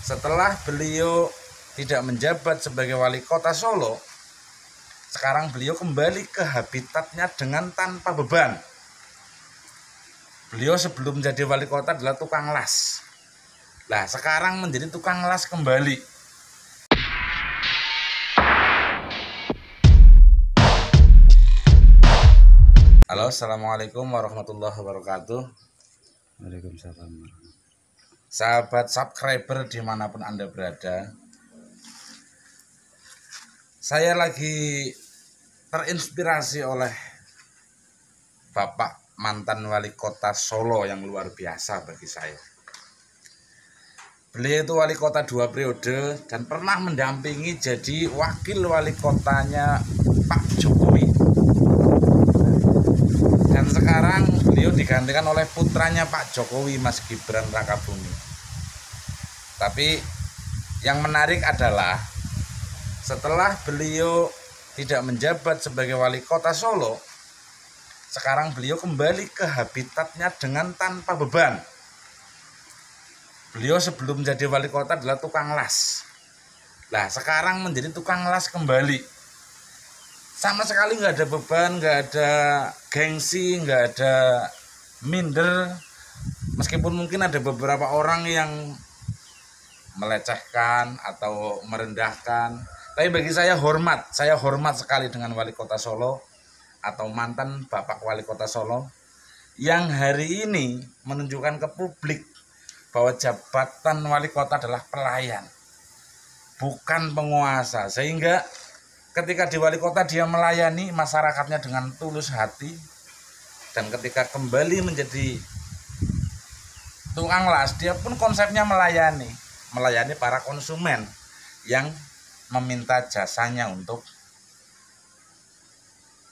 Setelah beliau tidak menjabat sebagai wali kota Solo, sekarang beliau kembali ke habitatnya dengan tanpa beban. Beliau sebelum jadi wali kota adalah tukang las. Nah, sekarang menjadi tukang las kembali. Halo, assalamualaikum warahmatullahi wabarakatuh. Waalaikumsalam. Sahabat subscriber dimanapun Anda berada, saya lagi terinspirasi oleh Bapak mantan wali kota Solo yang luar biasa bagi saya. Beliau itu wali kota 2 periode dan pernah mendampingi jadi wakil wali kotanya Pak Jokowi. Dan sekarang beliau digantikan oleh putranya Pak Jokowi, Mas Gibran Rakabuming. Tapi yang menarik adalah setelah beliau tidak menjabat sebagai wali kota Solo, sekarang beliau kembali ke habitatnya dengan tanpa beban. Beliau sebelum jadi wali kota adalah tukang las. Nah, sekarang menjadi tukang las kembali. Sama sekali nggak ada beban, nggak ada gengsi, nggak ada minder. Meskipun mungkin ada beberapa orang yang melecehkan atau merendahkan, tapi bagi saya hormat sekali dengan wali kota Solo atau mantan Bapak wali kota Solo yang hari ini menunjukkan ke publik bahwa jabatan wali kota adalah pelayan, bukan penguasa. Sehingga ketika di wali kota dia melayani masyarakatnya dengan tulus hati, dan ketika kembali menjadi tukang las, dia pun konsepnya melayani para konsumen yang meminta jasanya untuk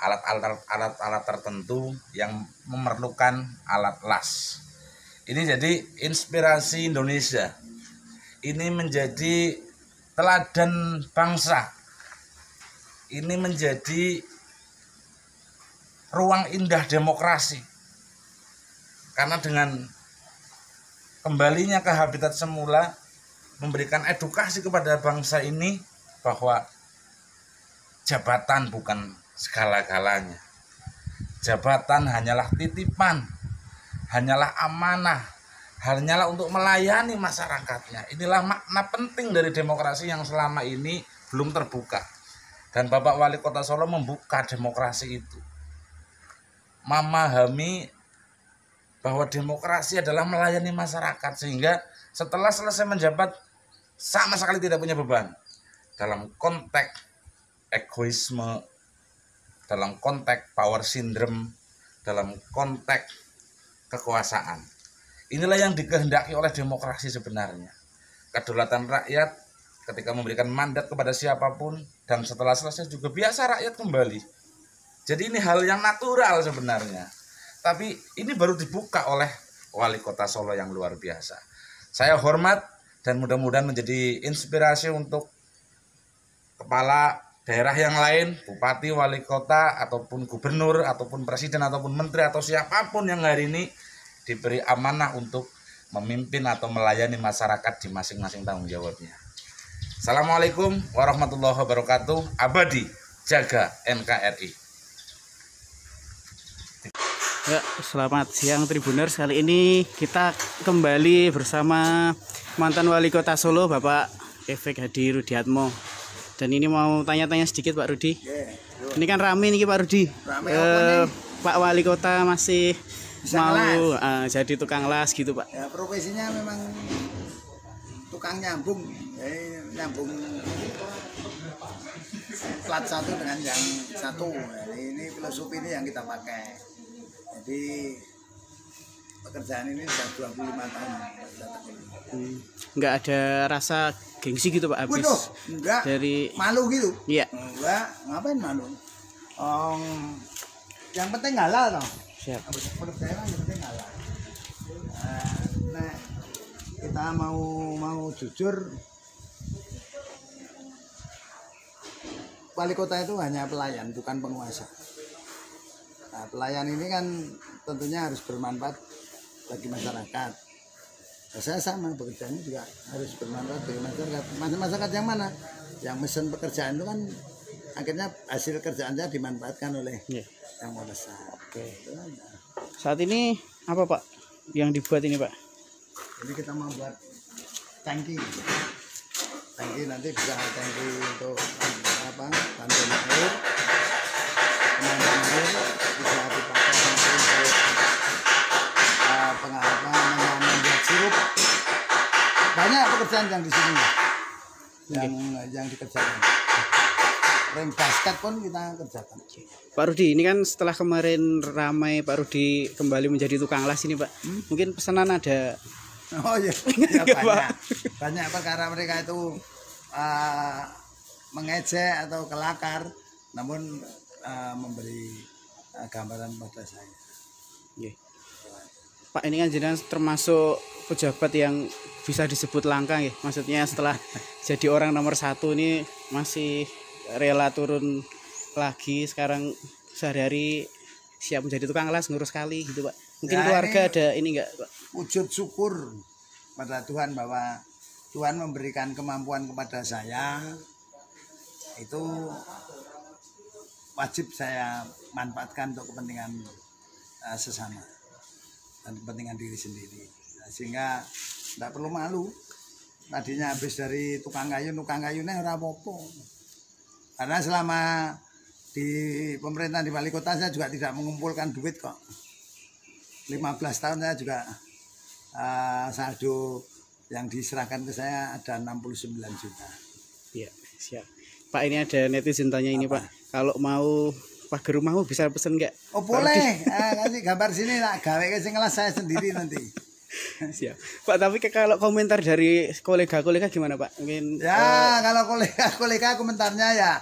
alat-alat tertentu yang memerlukan alat las. Ini jadi inspirasi Indonesia. Ini menjadi teladan bangsa. Ini menjadi ruang indah demokrasi. Karena dengan kembalinya ke habitat semula, memberikan edukasi kepada bangsa ini bahwa jabatan bukan segala-galanya. Jabatan hanyalah titipan, hanyalah amanah, hanyalah untuk melayani masyarakatnya. Inilah makna penting dari demokrasi yang selama ini belum terbuka. Dan Bapak Wali Kota Solo membuka demokrasi itu. Memahami bahwa demokrasi adalah melayani masyarakat, sehingga setelah selesai menjabat sama sekali tidak punya beban dalam konteks egoisme, dalam konteks power syndrome, dalam konteks kekuasaan. Inilah yang dikehendaki oleh demokrasi sebenarnya. Kedaulatan rakyat ketika memberikan mandat kepada siapapun, dan setelah selesai juga biasa rakyat kembali. Jadi ini hal yang natural sebenarnya. Tapi ini baru dibuka oleh wali kota Solo yang luar biasa. Saya hormat dan mudah-mudahan menjadi inspirasi untuk kepala daerah yang lain, bupati, wali kota, ataupun gubernur, ataupun presiden, ataupun menteri, atau siapapun yang hari ini diberi amanah untuk memimpin atau melayani masyarakat di masing-masing tanggung jawabnya. Assalamualaikum warahmatullahi wabarakatuh. Abadi jaga NKRI. Ya, selamat siang Tribuners. Kali ini kita kembali bersama mantan wali kota Solo, Bapak Efek Hadi Rudiatmo. Dan ini mau tanya-tanya sedikit Pak Rudi. Ini kan rame nih Pak Rudi. Pak wali kota masih bisa mau jadi tukang las gitu Pak. Ya, profesinya memang tukang nyambung, nyambung plat satu dengan yang satu. Ini filosofi ini yang kita pakai. Jadi pekerjaan ini sudah 25 tahun. Enggak ada rasa gengsi gitu Pak habis. Waduh, enggak. Dari malu gitu. Iya. Enggak, ngapain malu? Yang penting halal toh. Siap. Menurut saya yang penting halal. Nah, kita mau jujur, wali kota itu hanya pelayan, bukan penguasa. Nah, pelayan ini kan tentunya harus bermanfaat bagi masyarakat. Saya sama, pekerjaannya juga harus bermanfaat bagi masyarakat. Masyarakat yang mana? Yang mesen pekerjaan itu kan akhirnya hasil kerjaannya dimanfaatkan oleh yang memesan. Itu aja. Saat ini apa Pak yang dibuat ini Pak? Jadi kita mau buat tangki. Tangki nanti bisa tangki untuk apa? Tampung air, penampungan air bisa dipakai nanti untuk membuat sirup. Banyak pekerjaan yang di sini yang dikerjakan. Ring basket pun kita kerjakan. Pak Rudi, ini kan setelah kemarin ramai Pak Rudi kembali menjadi tukang las ini Pak. Mungkin pesanan ada. Oh iya, ya, banyak perkara mereka itu mengejek atau kelakar, namun memberi gambaran pada saya. Pak, ini kan jenengan termasuk pejabat yang bisa disebut langka ya. Maksudnya setelah jadi orang nomor 1 ini masih rela turun lagi, sekarang sehari-hari siap menjadi tukang las, ngurus kali gitu Pak. Mungkin ya, keluarga ada ini enggak Pak? Wujud syukur pada Tuhan bahwa Tuhan memberikan kemampuan kepada saya, itu wajib saya manfaatkan untuk kepentingan sesama dan kepentingan diri sendiri, sehingga tidak perlu malu. Tadinya habis dari tukang kayunya ora apa-apa. Karena selama di pemerintahan di wali kota saya juga tidak mengumpulkan duit kok. 15 tahun saya juga saldo yang diserahkan ke saya ada 69 juta. Iya, siap. Pak, ini ada netizen tanya ini Pak. Kalau mau pagar rumahmu bisa pesen enggak? Oh boleh, kasih gambar sini lah, gawe sing ngelas saya sendiri nanti. Siap. Pak, tapi kalau komentar dari kolega-kolega gimana Pak? Mungkin ya kalau kolega komentarnya ya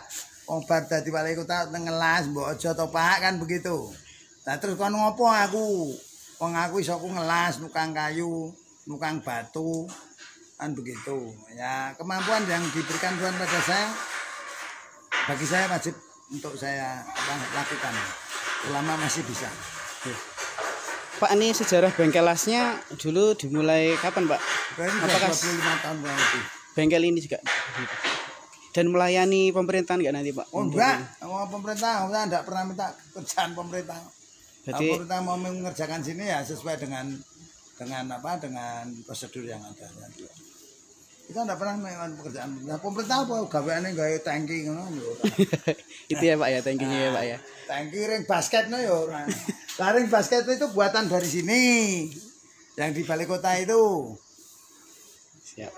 obat dari wali kota ngelas mbok aja to Pak, kan begitu. Nah terus kon ngopo aku? Wong aku iso aku ngelas, nukang kayu, nukang batu, kan begitu. Ya kemampuan yang diberikan Tuhan pada saya, bagi saya wajib untuk saya lakukan. Ulama masih bisa. Pak, ini sejarah bengkel lasnya dulu dimulai kapan Pak? Apakah 25 tahun berarti? Bengkel ini juga dan melayani pemerintahan enggak nanti Pak? Oh enggak, pemerintah saya enggak pernah minta kerjaan pemerintah. Jadi pemerintah mau mengerjakan sini ya sesuai dengan prosedur yang ada. Kita enggak pernah melakukan pekerjaan. Nah, pemerintah apa gaweane gawe tangki ngono lho. Itu ya Pak ya, tangkinya ya Pak ya. Tangki ring basketnya ya ora. Lah ring basket itu buatan dari sini. Yang di balai kota itu. Siap.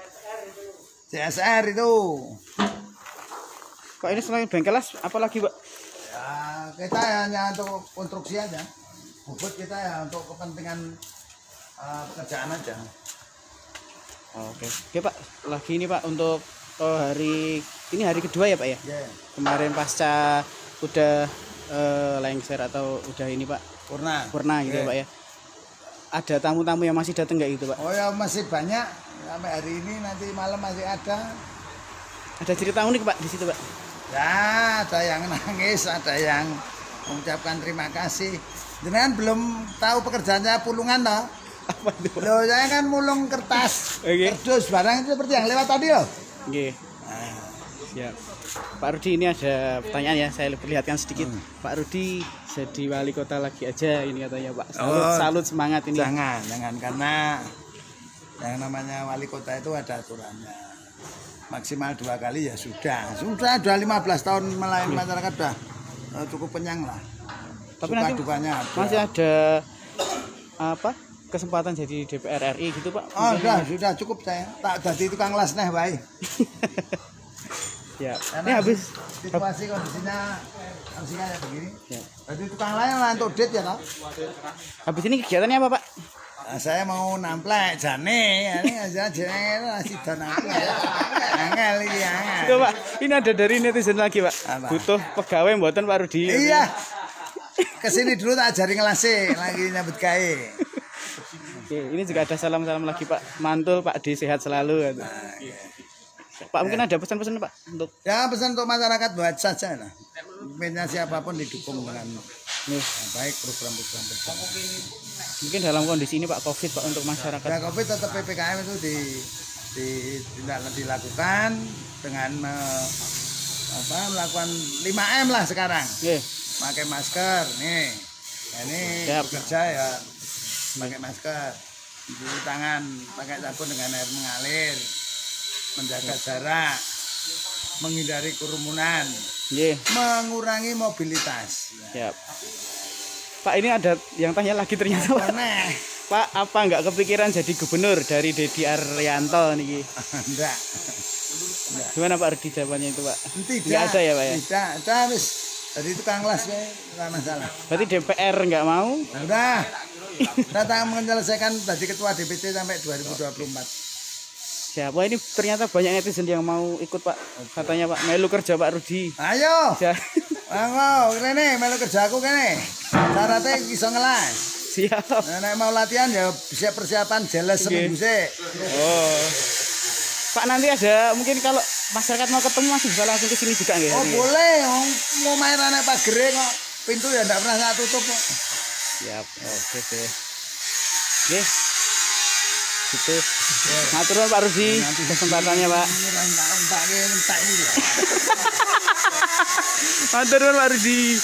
CSR itu. Pak, ini selain bengkel las apa lagi Pak? Ya, kita hanya untuk konstruksi aja. Bobot kita ya untuk kepentingan pekerjaan aja. Oke Pak, lagi ini Pak untuk hari ini hari kedua ya Pak ya? Yeah. Kemarin pasca udah lengser atau udah ini Pak? Purna gitu ya Pak ya? Ada tamu-tamu yang masih datang nggak gitu Pak? Oh ya masih banyak, sampai hari ini nanti malam masih ada. Ada cerita unik Pak di situ Pak? Ya, ada yang nangis, ada yang mengucapkan terima kasih. Jangan belum tahu pekerjaannya pulungan toh? Apa itu Pak? Loh, saya kan mulung kertas, kardus barang itu seperti yang lewat tadi loh. Oke. Siap. Pak Rudi, ini ada pertanyaan ya, saya perlihatkan sedikit. Pak Rudi jadi wali kota lagi aja ini katanya Pak. Salut semangat ini. Jangan karena yang namanya wali kota itu ada aturannya. Maksimal 2 kali ya sudah 15 tahun melayani masyarakat sudah cukup kenyang lah. Tapi nanti dukanya masih ada apa kesempatan jadi DPR RI gitu Pak? Oh sudah cukup saya tak jadi tukang las neh baik. Ya. Ini habis situasi kondisinya kayak begini. Ya. Jadi tukang las lah untuk duit ya toh. Habis ini kegiatannya apa Pak? Nah, saya mau namplek jane, ini aja jane masih dan angel iki angel. Itu Pak, ini ada dari netizen lagi Pak. Apa? Butuh pegawai mboten Pak Rudi. Iya. Kesini dulu tak ajari ngelase, lagi nyambut gawe. Oke, ini juga ada salam-salam lagi Pak. Mantul Pak D sehat selalu. Gitu. Pak mungkin ada pesan-pesan Pak untuk ya pesan untuk masyarakat buat saja lah. Pemimpinnya siapapun didukung dengan baik program-program. Mungkin dalam kondisi ini Pak Covid Pak untuk masyarakat. Ya Covid tetap PPKM itu dilakukan dengan melakukan 5M lah sekarang. Nggih. Pakai masker nih. Nah, ini Siap. bekerja ya pakai masker. Cuci tangan pakai sabun dengan air mengalir. Menjaga jarak. Menghindari kerumunan. Nggih. Mengurangi mobilitas. Siap. Pak ini ada yang tanya lagi ternyata Pak. Nah, Pak apa nggak kepikiran jadi gubernur dari Dedi Arianto niki? enggak. Gimana Pak Rudi jawabannya itu Pak? Tidak. Nggak ada ya Pak ya? Tidak, ada wis. Jadi tukang las ya, enggak masalah. Berarti DPR nggak mau? Nah, udah. Kita menyelesaikan tadi ketua DPT sampai 2024. Siapa ini ternyata banyak netizen yang mau ikut Pak. Katanya Pak melu kerja Pak Rudi. Ayo. Ya. Monggo, kene melu kerja aku kene. Syaratnya iso ngelas. Siap. Nah, nek mau latihan ya bisa persiapan jelas seminggu sih. Oh. Pak nanti ada mungkin kalau masyarakat mau ketemu masih bisa langsung ke sini juga nggak? Oh, boleh. Mau main anak pagere kok. Pintu ya enggak pernah saya tutup kok. Siap. Oke deh. Oke. Gitu. Matur nuwun Pak Rudi kesempatannya Pak. Entak ini. Matur nuwun Pak Rudi.